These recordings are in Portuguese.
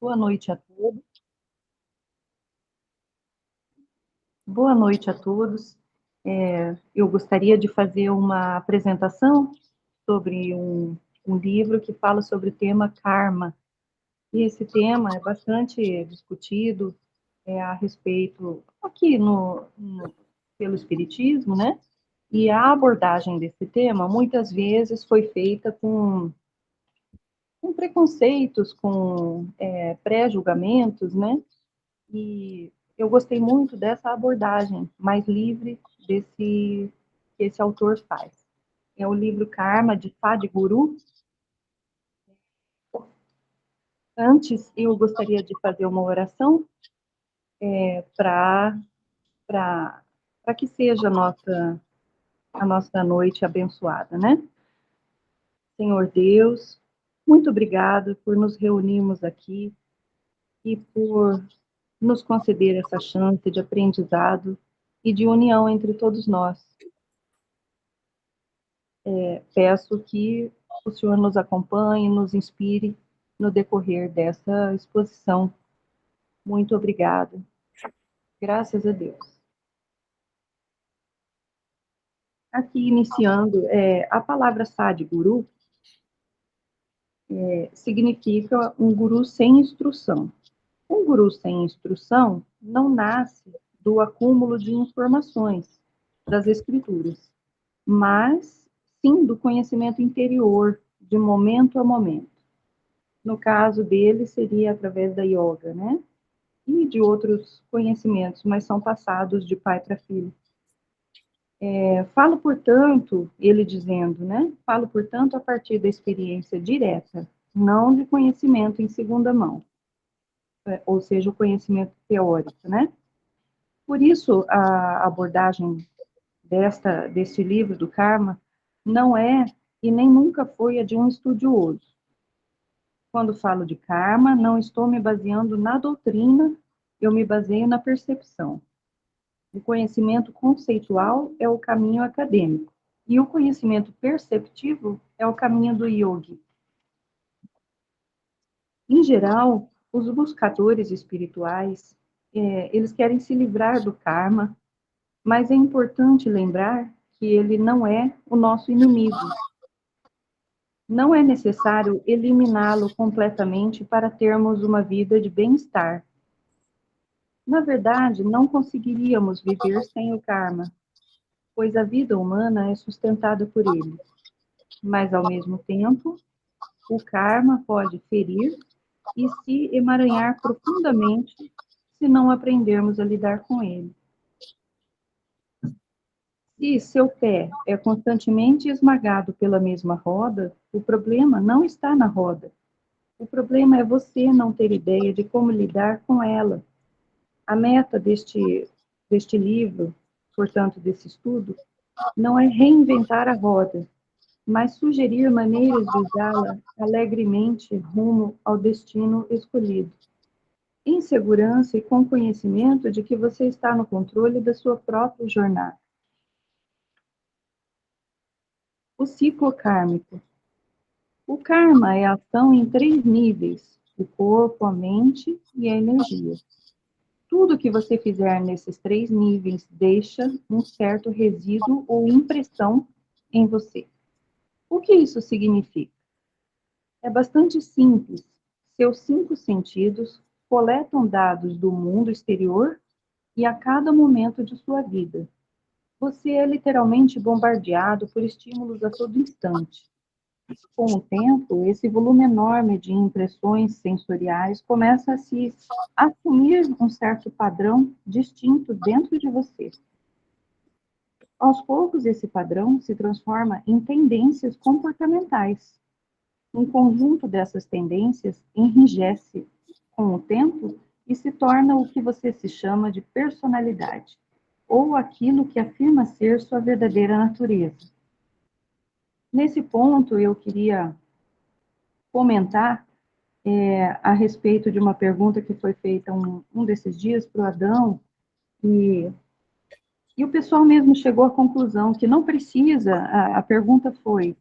Boa noite a todos. Boa noite a todos. Eu gostaria de fazer uma apresentação sobre um livro que fala sobre o tema karma. E esse tema é bastante discutido a respeito aqui pelo Espiritismo, né? E a abordagem desse tema muitas vezes foi feita com preconceitos, com pré-julgamentos, né? E eu gostei muito dessa abordagem mais livre que esse autor faz. É o livro Karma, de Sadhguru. Antes, eu gostaria de fazer uma oração para que seja a nossa noite abençoada, né? Senhor Deus, muito obrigado por nos reunirmos aqui e por nos conceder essa chance de aprendizado e de união entre todos nós. Peço que o Senhor nos acompanhe, nos inspire no decorrer dessa exposição. Muito obrigada. Graças a Deus. Aqui, iniciando, a palavra Sadhguru significa um guru sem instrução. Um guru sem instrução não nasce do acúmulo de informações das escrituras, mas sim do conhecimento interior, de momento a momento. No caso dele, seria através da yoga, né? E de outros conhecimentos, mas são passados de pai para filho. Falo, portanto, ele dizendo, né? Falo, portanto, a partir da experiência direta, não de conhecimento em segunda mão, ou seja, o conhecimento teórico, né? Por isso, a abordagem deste livro do Karma não é e nem nunca foi a de um estudioso. Quando falo de karma, não estou me baseando na doutrina, eu me baseio na percepção. O conhecimento conceitual é o caminho acadêmico, e o conhecimento perceptivo é o caminho do yogi. Em geral, os buscadores espirituais, eles querem se livrar do karma, mas é importante lembrar que ele não é o nosso inimigo. Não é necessário eliminá-lo completamente para termos uma vida de bem-estar. Na verdade, não conseguiríamos viver sem o karma, pois a vida humana é sustentada por ele. Mas, ao mesmo tempo, o karma pode ferir e se emaranhar profundamente se não aprendermos a lidar com ele. Se seu pé é constantemente esmagado pela mesma roda, o problema não está na roda. O problema é você não ter ideia de como lidar com ela. A meta deste livro, portanto, desse estudo, não é reinventar a roda, mas sugerir maneiras de usá-la alegremente rumo ao destino escolhido, em segurança e com conhecimento de que você está no controle da sua própria jornada. O ciclo kármico. O karma é a ação em 3 níveis: o corpo, a mente e a energia. Tudo que você fizer nesses 3 níveis deixa um certo resíduo ou impressão em você. O que isso significa? É bastante simples. Seus 5 sentidos coletam dados do mundo exterior e a cada momento de sua vida. Você é literalmente bombardeado por estímulos a todo instante. Com o tempo, esse volume enorme de impressões sensoriais começa a se assumir um certo padrão distinto dentro de você. Aos poucos, esse padrão se transforma em tendências comportamentais. Um conjunto dessas tendências enrijece com o tempo e se torna o que você se chama de personalidade, ou aquilo que afirma ser sua verdadeira natureza. Nesse ponto, eu queria comentar a respeito de uma pergunta que foi feita um desses dias para o Adão, e o pessoal mesmo chegou à conclusão que não precisa, a pergunta foi,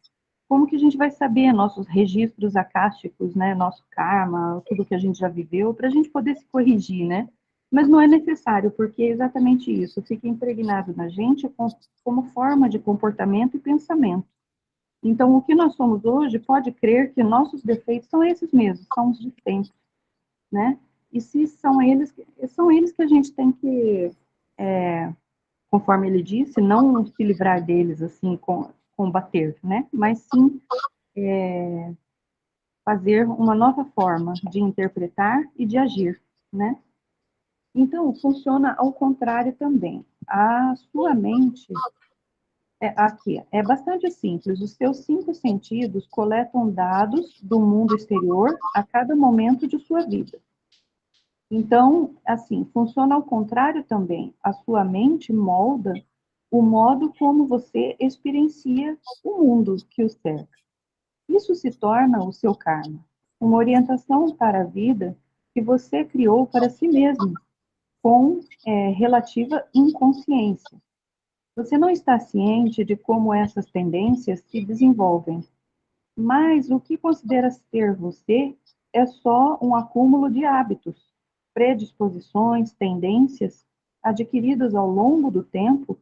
como que a gente vai saber nossos registros acásticos, né, nosso karma, tudo que a gente já viveu, para a gente poder se corrigir, né? Mas não é necessário, porque é exatamente isso, fica impregnado na gente como forma de comportamento e pensamento. Então, o que nós somos hoje, pode crer que nossos defeitos são esses mesmos, são os de sempre, né? E se são eles que a gente tem que, conforme ele disse, não se livrar deles, assim, combater, né? Mas sim fazer uma nova forma de interpretar e de agir, né? Então, funciona ao contrário também. A sua mente, aqui, é bastante simples. Os seus 5 sentidos coletam dados do mundo exterior a cada momento de sua vida. Então, assim, funciona ao contrário também. A sua mente molda o modo como você experiencia o mundo que o cerca. Isso se torna o seu karma, uma orientação para a vida que você criou para si mesmo, com relativa inconsciência. Você não está ciente de como essas tendências se desenvolvem, mas o que considera ser você é só um acúmulo de hábitos, predisposições, tendências adquiridas ao longo do tempo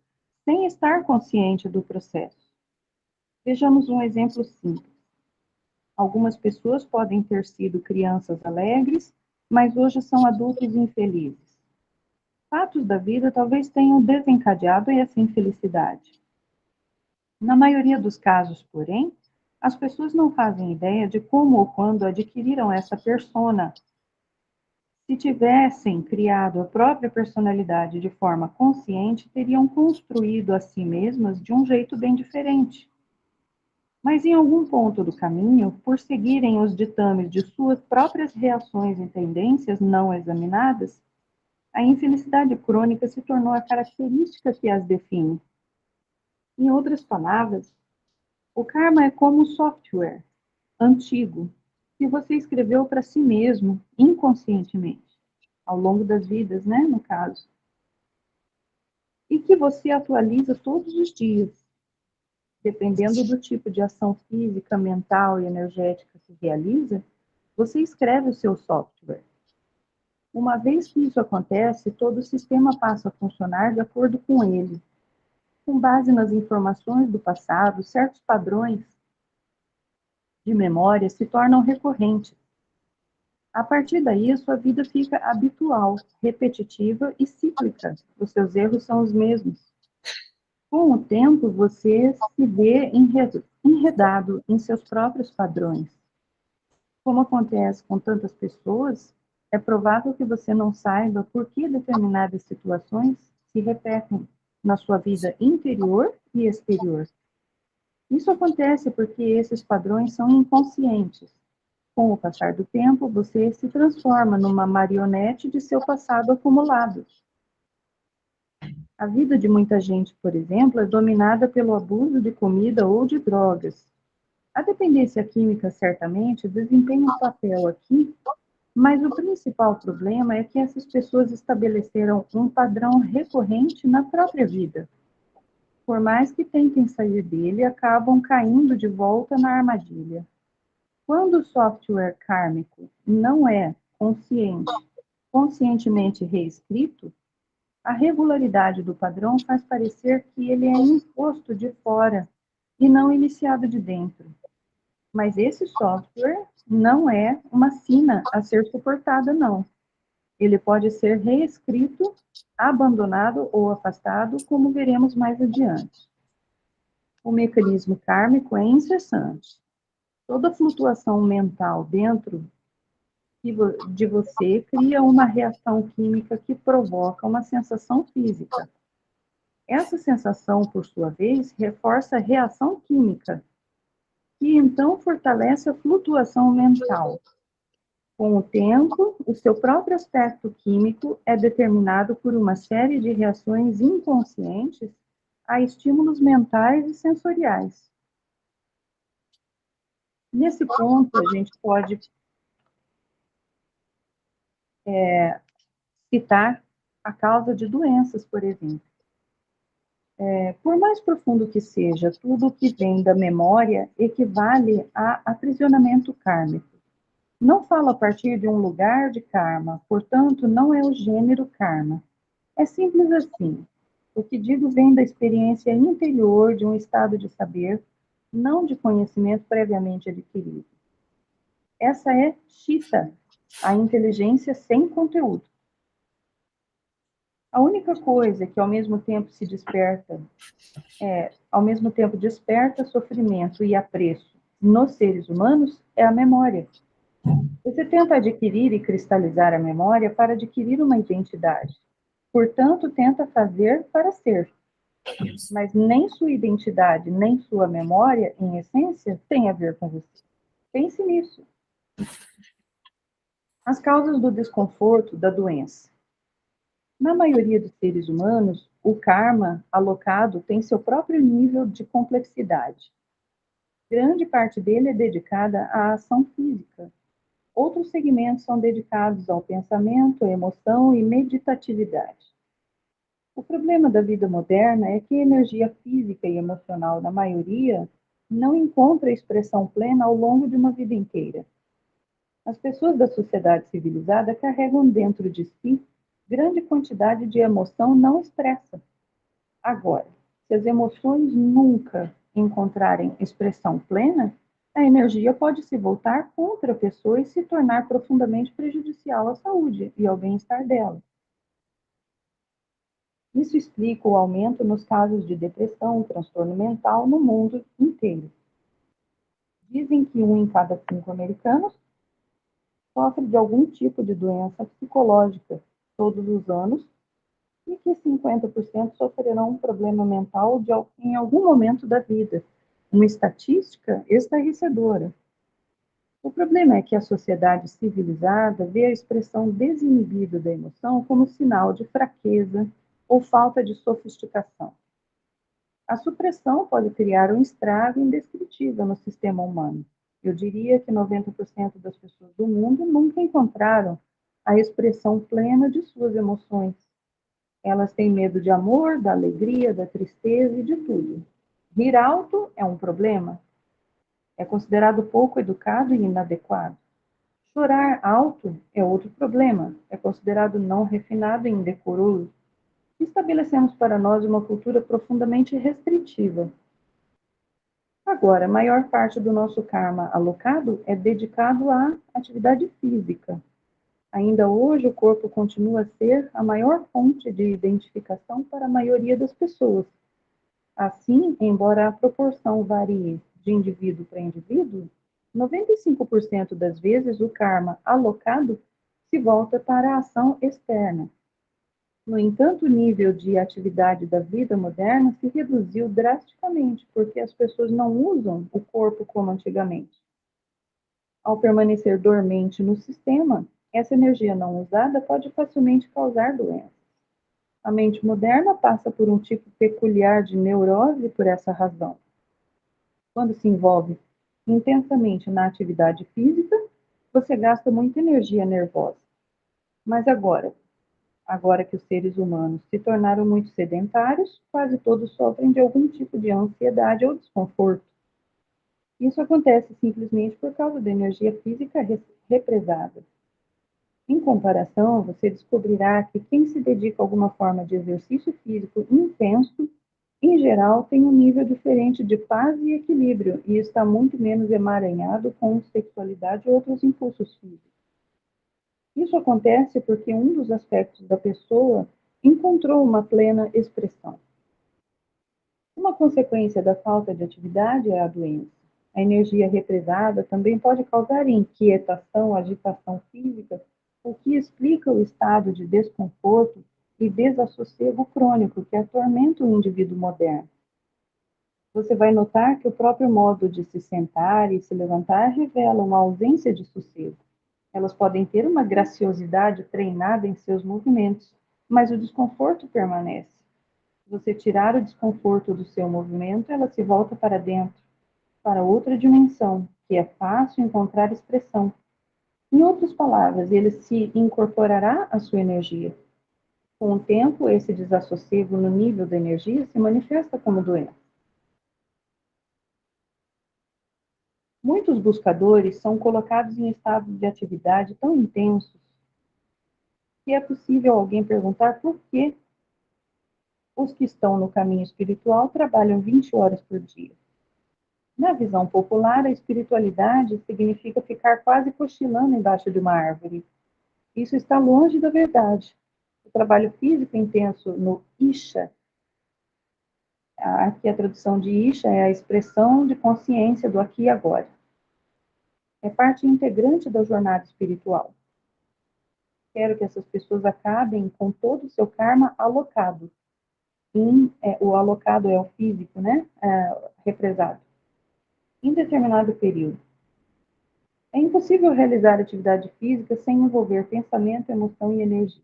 sem estar consciente do processo. Vejamos um exemplo simples. Algumas pessoas podem ter sido crianças alegres, mas hoje são adultos infelizes. Fatos da vida talvez tenham desencadeado essa infelicidade. Na maioria dos casos, porém, as pessoas não fazem ideia de como ou quando adquiriram essa persona. Se tivessem criado a própria personalidade de forma consciente, teriam construído a si mesmas de um jeito bem diferente. Mas em algum ponto do caminho, por seguirem os ditames de suas próprias reações e tendências não examinadas, a infelicidade crônica se tornou a característica que as define. Em outras palavras, o karma é como um software antigo que você escreveu para si mesmo, inconscientemente, ao longo das vidas, né, no caso, e que você atualiza todos os dias, dependendo do tipo de ação física, mental e energética que realiza, você escreve o seu software. Uma vez que isso acontece, todo o sistema passa a funcionar de acordo com ele. Com base nas informações do passado, certos padrões de memória se tornam recorrentes. A partir daí, a sua vida fica habitual, repetitiva e cíclica. Os seus erros são os mesmos. Com o tempo, você se vê enredado em seus próprios padrões. Como acontece com tantas pessoas, é provável que você não saiba por que determinadas situações se repetem na sua vida interior e exterior. Isso acontece porque esses padrões são inconscientes. Com o passar do tempo, você se transforma numa marionete de seu passado acumulado. A vida de muita gente, por exemplo, é dominada pelo abuso de comida ou de drogas. A dependência química certamente desempenha um papel aqui, mas o principal problema é que essas pessoas estabeleceram um padrão recorrente na própria vida. Por mais que tentem sair dele, acabam caindo de volta na armadilha. Quando o software kármico não é conscientemente reescrito, a regularidade do padrão faz parecer que ele é imposto de fora e não iniciado de dentro. Mas esse software não é uma sina a ser suportada, não. Ele pode ser reescrito, abandonado ou afastado, como veremos mais adiante. O mecanismo kármico é incessante. Toda flutuação mental dentro de você cria uma reação química que provoca uma sensação física. Essa sensação, por sua vez, reforça a reação química, que então fortalece a flutuação mental. Com o tempo, o seu próprio aspecto químico é determinado por uma série de reações inconscientes a estímulos mentais e sensoriais. Nesse ponto, a gente pode citar a causa de doenças, por exemplo. Por mais profundo que seja, tudo que vem da memória equivale a aprisionamento kármico. Não falo a partir de um lugar de karma, portanto, não é o gênero karma. É simples assim. O que digo vem da experiência interior de um estado de saber, não de conhecimento previamente adquirido. Essa é Chitta, a inteligência sem conteúdo. A única coisa que ao mesmo tempo desperta sofrimento e apreço nos seres humanos é a memória. Você tenta adquirir e cristalizar a memória para adquirir uma identidade. Portanto, tenta fazer para ser. Mas nem sua identidade, nem sua memória, em essência, tem a ver com você. Pense nisso. As causas do desconforto, da doença. Na maioria dos seres humanos, o karma alocado tem seu próprio nível de complexidade. Grande parte dele é dedicada à ação física. Outros segmentos são dedicados ao pensamento, à emoção e meditatividade. O problema da vida moderna é que a energia física e emocional da maioria não encontra expressão plena ao longo de uma vida inteira. As pessoas da sociedade civilizada carregam dentro de si grande quantidade de emoção não expressa. Agora, se as emoções nunca encontrarem expressão plena, a energia pode se voltar contra a pessoa e se tornar profundamente prejudicial à saúde e ao bem-estar dela. Isso explica o aumento nos casos de depressão, transtorno mental no mundo inteiro. Dizem que 1 em cada 5 americanos sofre de algum tipo de doença psicológica todos os anos e que 50% sofrerão um problema mental em algum momento da vida. Uma estatística estarrecedora. O problema é que a sociedade civilizada vê a expressão desinibida da emoção como sinal de fraqueza ou falta de sofisticação. A supressão pode criar um estrago indescritível no sistema humano. Eu diria que 90% das pessoas do mundo nunca encontraram a expressão plena de suas emoções. Elas têm medo de amor, da alegria, da tristeza e de tudo. Rir alto é um problema. É considerado pouco educado e inadequado. Chorar alto é outro problema. É considerado não refinado e indecoroso. Estabelecemos para nós uma cultura profundamente restritiva. Agora, a maior parte do nosso karma alocado é dedicado à atividade física. Ainda hoje, o corpo continua a ser a maior fonte de identificação para a maioria das pessoas. Assim, embora a proporção varie de indivíduo para indivíduo, 95% das vezes o karma alocado se volta para a ação externa. No entanto, o nível de atividade da vida moderna se reduziu drasticamente, porque as pessoas não usam o corpo como antigamente. Ao permanecer dormente no sistema, essa energia não usada pode facilmente causar doenças. A mente moderna passa por um tipo peculiar de neurose por essa razão. Quando se envolve intensamente na atividade física, você gasta muita energia nervosa. Mas agora que os seres humanos se tornaram muito sedentários, quase todos sofrem de algum tipo de ansiedade ou desconforto. Isso acontece simplesmente por causa da energia física represada. Em comparação, você descobrirá que quem se dedica a alguma forma de exercício físico intenso, em geral, tem um nível diferente de paz e equilíbrio e está muito menos emaranhado com sexualidade e outros impulsos físicos. Isso acontece porque um dos aspectos da pessoa encontrou uma plena expressão. Uma consequência da falta de atividade é a doença. A energia represada também pode causar inquietação, agitação física, o que explica o estado de desconforto e desassossego crônico que atormenta o indivíduo moderno. Você vai notar que o próprio modo de se sentar e se levantar revela uma ausência de sossego. Elas podem ter uma graciosidade treinada em seus movimentos, mas o desconforto permanece. Se você tirar o desconforto do seu movimento, ela se volta para dentro, para outra dimensão, que é fácil encontrar expressão. Em outras palavras, ele se incorporará à sua energia. Com o tempo, esse desassossego no nível da energia se manifesta como doença. Muitos buscadores são colocados em estados de atividade tão intensos que é possível alguém perguntar por que os que estão no caminho espiritual trabalham 20 horas por dia. Na visão popular, a espiritualidade significa ficar quase cochilando embaixo de uma árvore. Isso está longe da verdade. O trabalho físico intenso no Isha, aqui a tradução de Isha é a expressão de consciência do aqui e agora. É parte integrante da jornada espiritual. Quero que essas pessoas acabem com todo o seu karma alocado. O alocado é o físico, né? Represado. Em determinado período. É impossível realizar atividade física sem envolver pensamento, emoção e energia.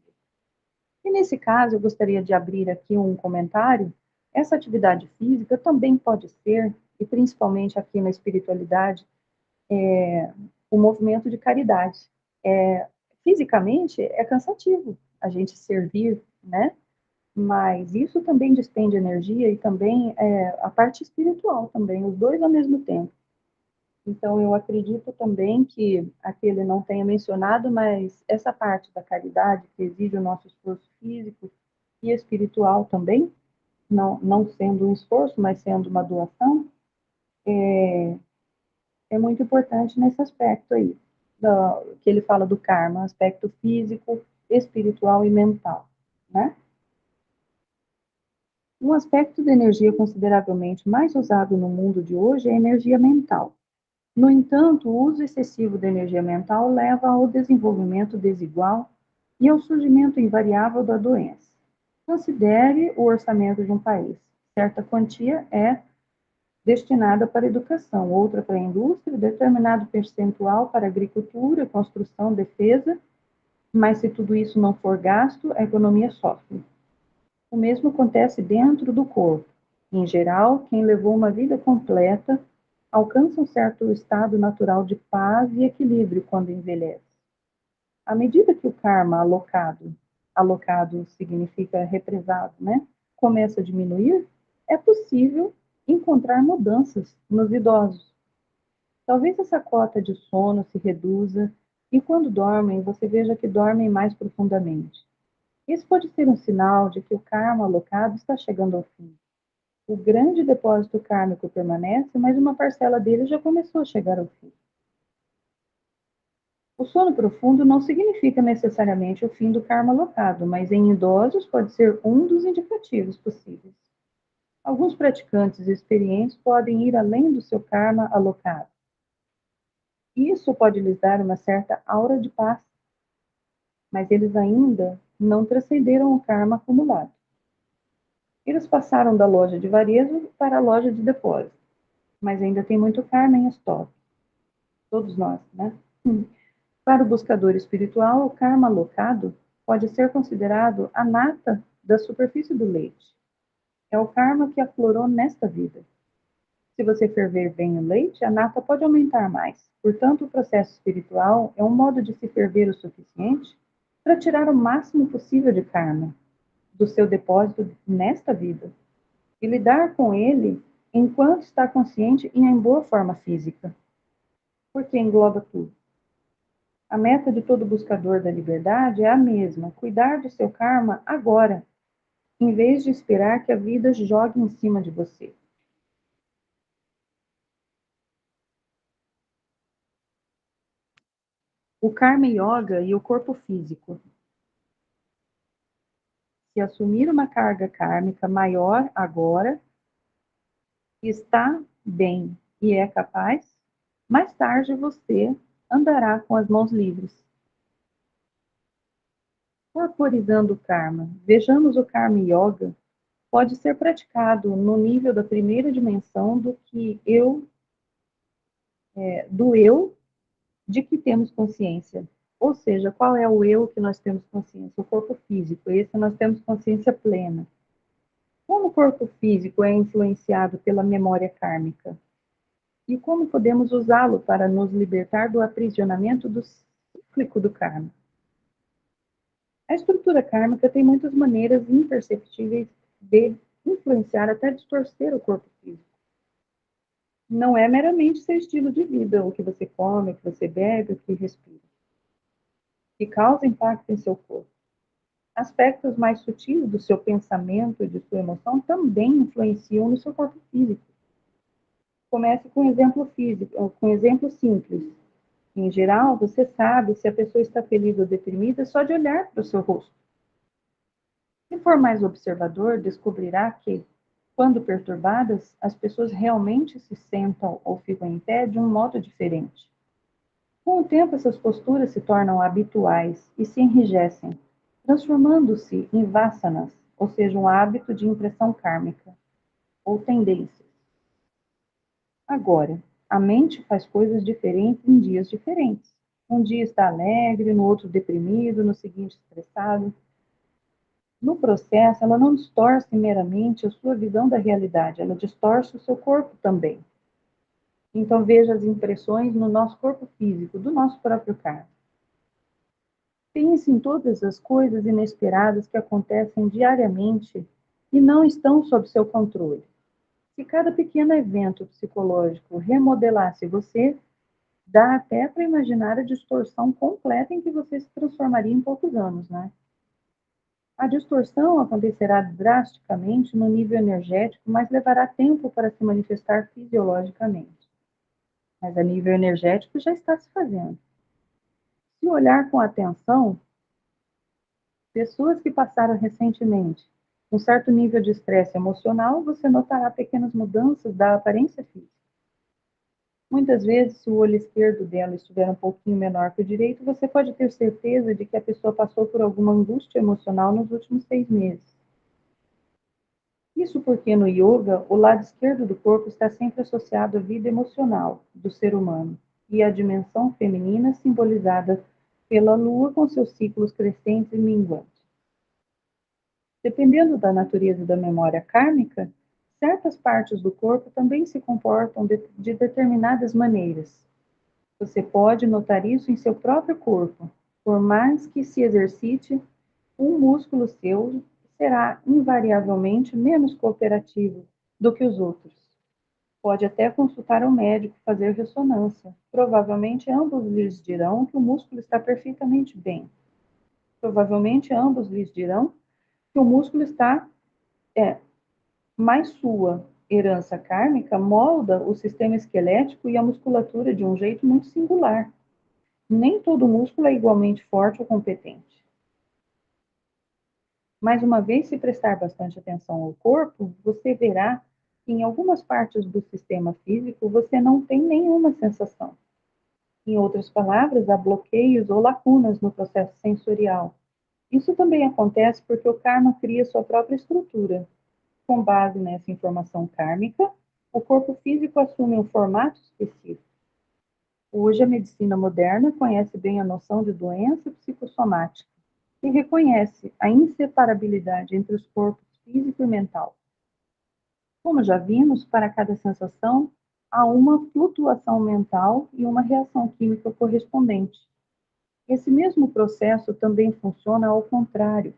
E nesse caso, eu gostaria de abrir aqui um comentário. Essa atividade física também pode ser, e principalmente aqui na espiritualidade, o movimento de caridade. Fisicamente, é cansativo a gente servir, né? Mas isso também despende energia e também a parte espiritual também, os dois ao mesmo tempo. Então, eu acredito também que aqui ele não tenha mencionado, mas essa parte da caridade, que exige o nosso esforço físico e espiritual também, não sendo um esforço, mas sendo uma doação, é muito importante nesse aspecto aí, que ele fala do karma, aspecto físico, espiritual e mental, né? Um aspecto de energia consideravelmente mais usado no mundo de hoje é a energia mental. No entanto, o uso excessivo da energia mental leva ao desenvolvimento desigual e ao surgimento invariável da doença. Considere o orçamento de um país. Certa quantia é destinada para a educação, outra para a indústria, determinado percentual para a agricultura, construção, defesa, mas se tudo isso não for gasto, a economia sofre. O mesmo acontece dentro do corpo. Em geral, quem levou uma vida completa alcança um certo estado natural de paz e equilíbrio quando envelhece. À medida que o karma alocado significa represado, né, começa a diminuir, é possível encontrar mudanças nos idosos. Talvez essa cota de sono se reduza e quando dormem, você veja que dormem mais profundamente. Isso pode ser um sinal de que o karma alocado está chegando ao fim. O grande depósito kármico permanece, mas uma parcela dele já começou a chegar ao fim. O sono profundo não significa necessariamente o fim do karma alocado, mas em idosos pode ser um dos indicativos possíveis. Alguns praticantes experientes podem ir além do seu karma alocado. Isso pode lhes dar uma certa aura de paz, mas eles ainda não transcenderam o karma acumulado. Eles passaram da loja de varejo para a loja de depósito, mas ainda tem muito karma em estoque. Todos nós, né? Para o buscador espiritual, o karma alocado pode ser considerado a nata da superfície do leite. É o karma que aflorou nesta vida. Se você ferver bem o leite, a nata pode aumentar mais. Portanto, o processo espiritual é um modo de se ferver o suficiente para tirar o máximo possível de karma do seu depósito nesta vida e lidar com ele enquanto está consciente e em boa forma física, porque engloba tudo. A meta de todo buscador da liberdade é a mesma: cuidar do seu karma agora, em vez de esperar que a vida jogue em cima de você. O karma yoga e o corpo físico. Se assumir uma carga kármica maior agora, está bem e é capaz, mais tarde você andará com as mãos livres. Corporizando o karma. Vejamos o karma yoga pode ser praticado no nível da primeira dimensão do eu de que temos consciência. Ou seja, qual é o eu que nós temos consciência? O corpo físico. Esse nós temos consciência plena. Como o corpo físico é influenciado pela memória kármica? E como podemos usá-lo para nos libertar do aprisionamento do cíclico do karma? A A estrutura kármica tem muitas maneiras imperceptíveis de influenciar até distorcer o corpo físico. Não é meramente seu estilo de vida, o que você come, o que você bebe, o que respira, que causa impacto em seu corpo. Aspectos mais sutis do seu pensamento e de sua emoção também influenciam no seu corpo físico. Comece com um exemplo físico, com um exemplo simples. Em geral, você sabe se a pessoa está feliz ou deprimida só de olhar para o seu rosto. Se for mais observador, descobrirá que, quando perturbadas, as pessoas realmente se sentam ou ficam em pé de um modo diferente. Com o tempo, essas posturas se tornam habituais e se enrijecem, transformando-se em vasanas, ou seja, um hábito de impressão kármica, ou tendências. Agora, a mente faz coisas diferentes em dias diferentes. Um dia está alegre, no outro deprimido, no seguinte estressado. No processo, ela não distorce meramente a sua visão da realidade, ela distorce o seu corpo também. Então, veja as impressões no nosso corpo físico, do nosso próprio karma. Pense em todas as coisas inesperadas que acontecem diariamente e não estão sob seu controle. Se cada pequeno evento psicológico remodelasse você, dá até para imaginar a distorção completa em que você se transformaria em poucos anos, né? A distorção acontecerá drasticamente no nível energético, mas levará tempo para se manifestar fisiologicamente. Mas a nível energético já está se fazendo. Se olhar com atenção, pessoas que passaram recentemente um certo nível de estresse emocional, você notará pequenas mudanças da aparência física. Muitas vezes, se o olho esquerdo dela estiver um pouquinho menor que o direito, você pode ter certeza de que a pessoa passou por alguma angústia emocional nos últimos 6 meses. Isso porque no yoga, o lado esquerdo do corpo está sempre associado à vida emocional do ser humano e à dimensão feminina simbolizada pela lua com seus ciclos crescentes e minguantes. Dependendo da natureza da memória kármica, certas partes do corpo também se comportam de determinadas maneiras. Você pode notar isso em seu próprio corpo. Por mais que se exercite, um músculo seu será invariavelmente menos cooperativo do que os outros. Pode até consultar um médico, fazer ressonância. Provavelmente ambos lhes dirão que o músculo está perfeitamente bem. Provavelmente ambos lhes dirão que o músculo está, mas sua herança kármica molda o sistema esquelético e a musculatura de um jeito muito singular. Nem todo músculo é igualmente forte ou competente. Mais uma vez, se prestar bastante atenção ao corpo, você verá que em algumas partes do sistema físico você não tem nenhuma sensação. Em outras palavras, há bloqueios ou lacunas no processo sensorial. Isso também acontece porque o karma cria sua própria estrutura. Com base nessa informação kármica, o corpo físico assume um formato específico. Hoje, a medicina moderna conhece bem a noção de doença psicossomática e reconhece a inseparabilidade entre os corpos físico e mental. Como já vimos, para cada sensação, há uma flutuação mental e uma reação química correspondente. Esse mesmo processo também funciona ao contrário.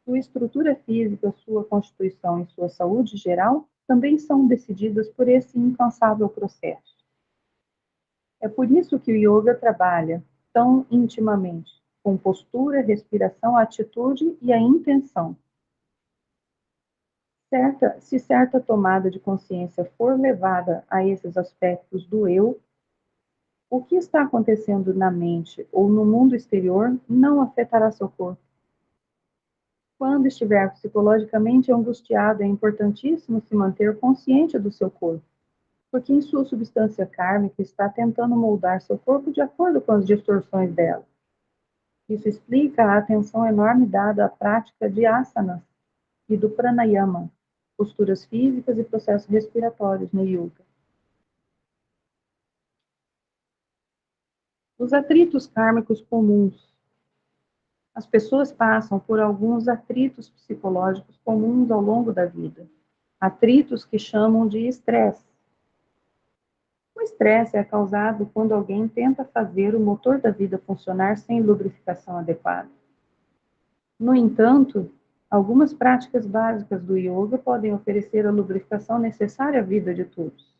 Sua estrutura física, sua constituição e sua saúde geral também são decididas por esse incansável processo. É por isso que o yoga trabalha tão intimamente com postura, respiração, atitude e a intenção. Se certa tomada de consciência for levada a esses aspectos do eu, o que está acontecendo na mente ou no mundo exterior não afetará seu corpo. Quando estiver psicologicamente angustiado, é importantíssimo se manter consciente do seu corpo, porque em sua substância kármica está tentando moldar seu corpo de acordo com as distorções dela. Isso explica a atenção enorme dada à prática de asanas e do pranayama, posturas físicas e processos respiratórios no yoga. Os atritos kármicos comuns. As pessoas passam por alguns atritos psicológicos comuns ao longo da vida. Atritos que chamam de estresse. O estresse é causado quando alguém tenta fazer o motor da vida funcionar sem lubrificação adequada. No entanto, algumas práticas básicas do yoga podem oferecer a lubrificação necessária à vida de todos.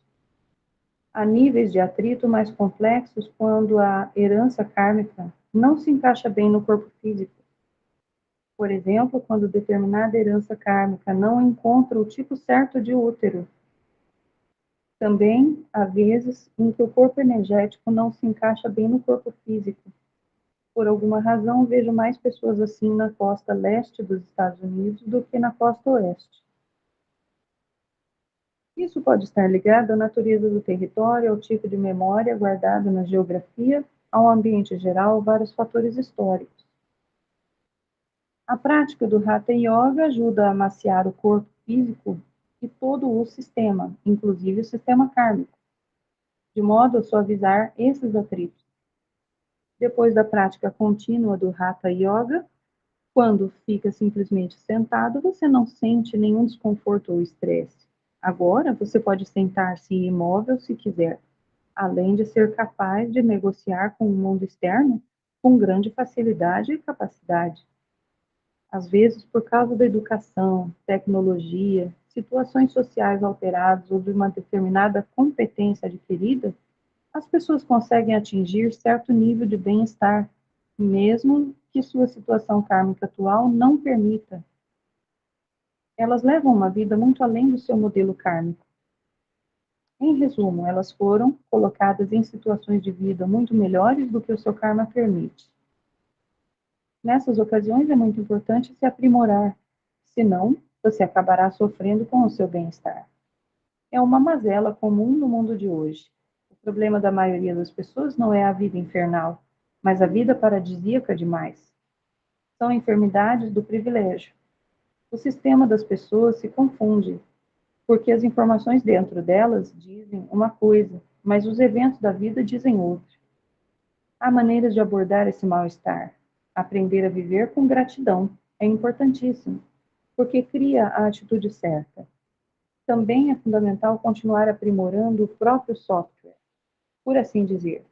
Há níveis de atrito mais complexos quando a herança kármica não se encaixa bem no corpo físico. Por exemplo, quando determinada herança kármica não encontra o tipo certo de útero. Também há vezes em que o corpo energético não se encaixa bem no corpo físico. Por alguma razão, vejo mais pessoas assim na costa leste dos Estados Unidos do que na costa oeste. Isso pode estar ligado à natureza do território, ao tipo de memória guardada na geografia, ao ambiente geral, vários fatores históricos. A prática do Hatha Yoga ajuda a amaciar o corpo físico e todo o sistema, inclusive o sistema kármico, de modo a suavizar esses atritos. Depois da prática contínua do Hatha Yoga, quando fica simplesmente sentado, você não sente nenhum desconforto ou estresse. Agora, você pode sentar-se imóvel se quiser, além de ser capaz de negociar com o mundo externo com grande facilidade e capacidade. Às vezes, por causa da educação, tecnologia, situações sociais alteradas ou de uma determinada competência adquirida, as pessoas conseguem atingir certo nível de bem-estar, mesmo que sua situação kármica atual não permita. Elas levam uma vida muito além do seu modelo kármico. Em resumo, elas foram colocadas em situações de vida muito melhores do que o seu karma permite. Nessas ocasiões é muito importante se aprimorar, senão você acabará sofrendo com o seu bem-estar. É uma mazela comum no mundo de hoje. O problema da maioria das pessoas não é a vida infernal, mas a vida paradisíaca demais. São enfermidades do privilégio. O sistema das pessoas se confunde, porque as informações dentro delas dizem uma coisa, mas os eventos da vida dizem outra. Há maneiras de abordar esse mal-estar. Aprender a viver com gratidão é importantíssimo, porque cria a atitude certa. Também é fundamental continuar aprimorando o próprio software, por assim dizer.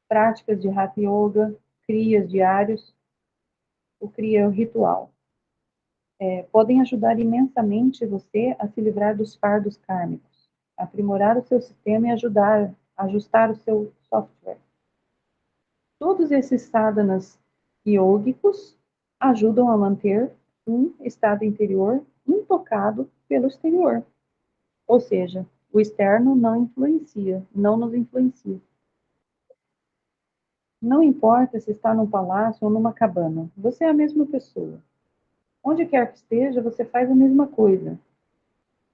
Práticas de Hatha Yoga, crias diários, o Kriya ritual, podem ajudar imensamente você a se livrar dos fardos kármicos, aprimorar o seu sistema e ajustar o seu software. Todos esses sadhanas yógicos ajudam a manter um estado interior intocado pelo exterior. Ou seja, o externo não nos influencia. Não importa se está num palácio ou numa cabana, você é a mesma pessoa. Onde quer que esteja, você faz a mesma coisa.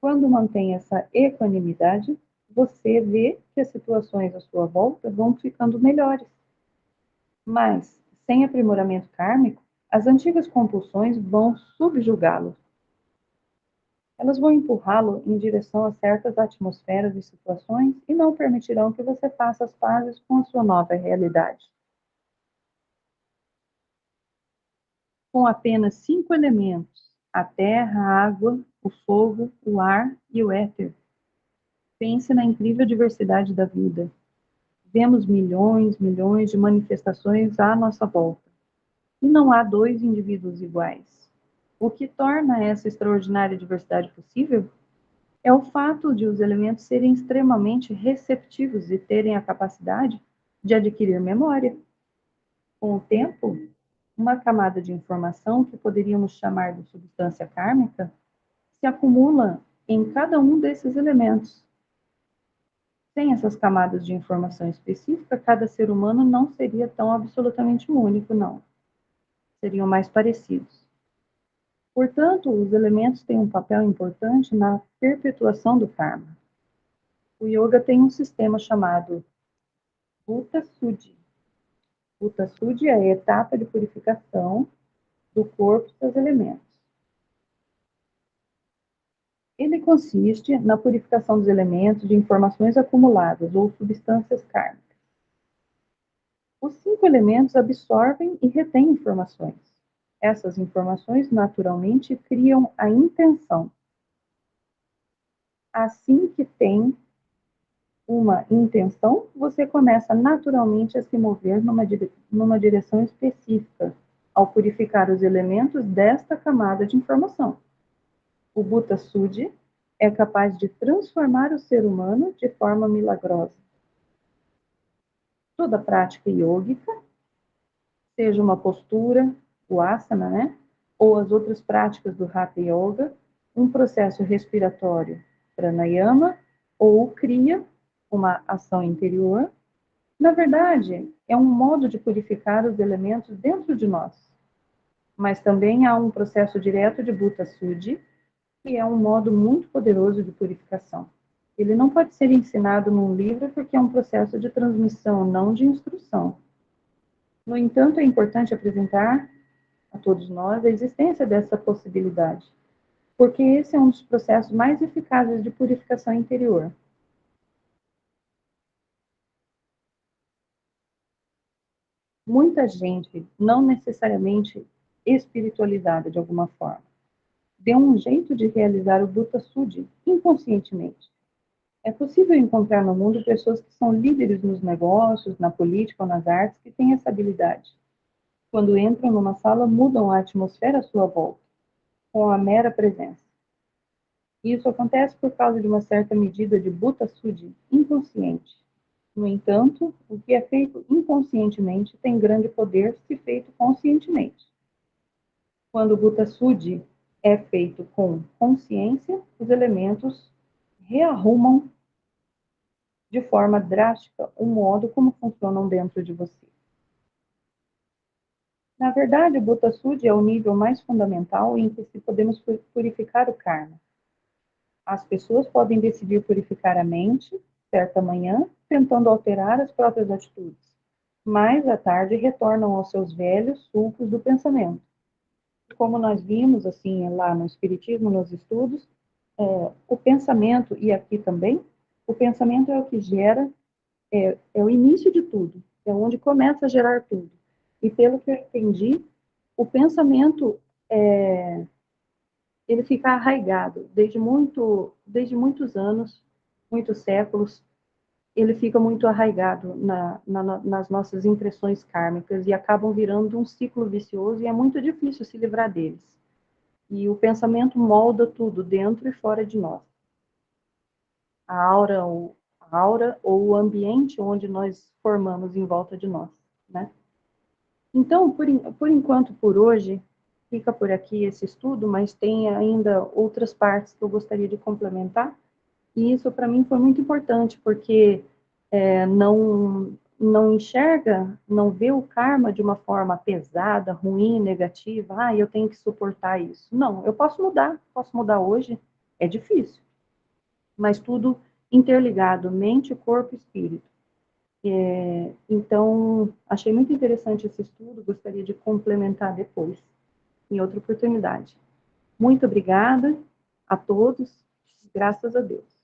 Quando mantém essa equanimidade, você vê que as situações à sua volta vão ficando melhores. Mas, sem aprimoramento kármico, as antigas compulsões vão subjugá-lo. Elas vão empurrá-lo em direção a certas atmosferas e situações e não permitirão que você faça as pazes com a sua nova realidade. Com apenas 5 elementos, a terra, a água, o fogo, o ar e o éter, pense na incrível diversidade da vida. Vemos milhões de manifestações à nossa volta. E não há dois indivíduos iguais. O que torna essa extraordinária diversidade possível é o fato de os elementos serem extremamente receptivos e terem a capacidade de adquirir memória. Com o tempo, uma camada de informação que poderíamos chamar de substância kármica se acumula em cada um desses elementos. Sem essas camadas de informação específica, cada ser humano não seria tão absolutamente único, não. Seriam mais parecidos. Portanto, os elementos têm um papel importante na perpetuação do karma. O yoga tem um sistema chamado Bhuta Shuddhi. Bhuta Shuddhi é a etapa de purificação do corpo e seus elementos. Ele consiste na purificação dos elementos de informações acumuladas ou substâncias kármicas. Os 5 elementos absorvem e retêm informações. Essas informações, naturalmente, criam a intenção. Assim que tem uma intenção, você começa naturalmente a se mover numa direção específica, ao purificar os elementos desta camada de informação. O Bhuta Sudhi é capaz de transformar o ser humano de forma milagrosa. Toda prática yógica, seja uma postura, o asana, né? Ou as outras práticas do Hatha Yoga, um processo respiratório, pranayama, ou kriya, uma ação interior, na verdade, é um modo de purificar os elementos dentro de nós. Mas também há um processo direto de Bhuta Sudhi, que é um modo muito poderoso de purificação. Ele não pode ser ensinado num livro porque é um processo de transmissão, não de instrução. No entanto, é importante apresentar a todos nós a existência dessa possibilidade, porque esse é um dos processos mais eficazes de purificação interior. Muita gente, não necessariamente espiritualizada de alguma forma, deu um jeito de realizar o Bhuta Sudhi inconscientemente. É possível encontrar no mundo pessoas que são líderes nos negócios, na política ou nas artes que têm essa habilidade. Quando entram numa sala, mudam a atmosfera à sua volta, com a mera presença. Isso acontece por causa de uma certa medida de Bhuta Sudhi inconsciente. No entanto, o que é feito inconscientemente tem grande poder se feito conscientemente. Quando o Bhuta Sudhi é feito com consciência, os elementos rearrumam de forma drástica o modo como funcionam dentro de você. Na verdade, o Bhuta Sudhi é o nível mais fundamental em que se podemos purificar o karma. As pessoas podem decidir purificar a mente, certa manhã, tentando alterar as próprias atitudes. Mais à tarde retornam aos seus velhos sulcos do pensamento. Como nós vimos, assim, lá no Espiritismo, nos estudos, o pensamento, e aqui também, o pensamento é o que gera, é o início de tudo, é onde começa a gerar tudo. E pelo que eu entendi, o pensamento, ele fica arraigado desde muitos anos, muitos séculos, ele fica muito arraigado nas nossas impressões kármicas e acabam virando um ciclo vicioso e é muito difícil se livrar deles. E o pensamento molda tudo, dentro e fora de nós. A aura ou o ambiente onde nós formamos em volta de nós, né? Então, por enquanto, por hoje, fica por aqui esse estudo, mas tem ainda outras partes que eu gostaria de complementar. E isso, para mim, foi muito importante, porque não enxerga, não vê o karma de uma forma pesada, ruim, negativa. Ah, eu tenho que suportar isso. Não, eu posso mudar hoje. É difícil, mas tudo interligado, mente, corpo e espírito. Então, achei muito interessante esse estudo, gostaria de complementar depois, em outra oportunidade. Muito obrigada a todos, graças a Deus.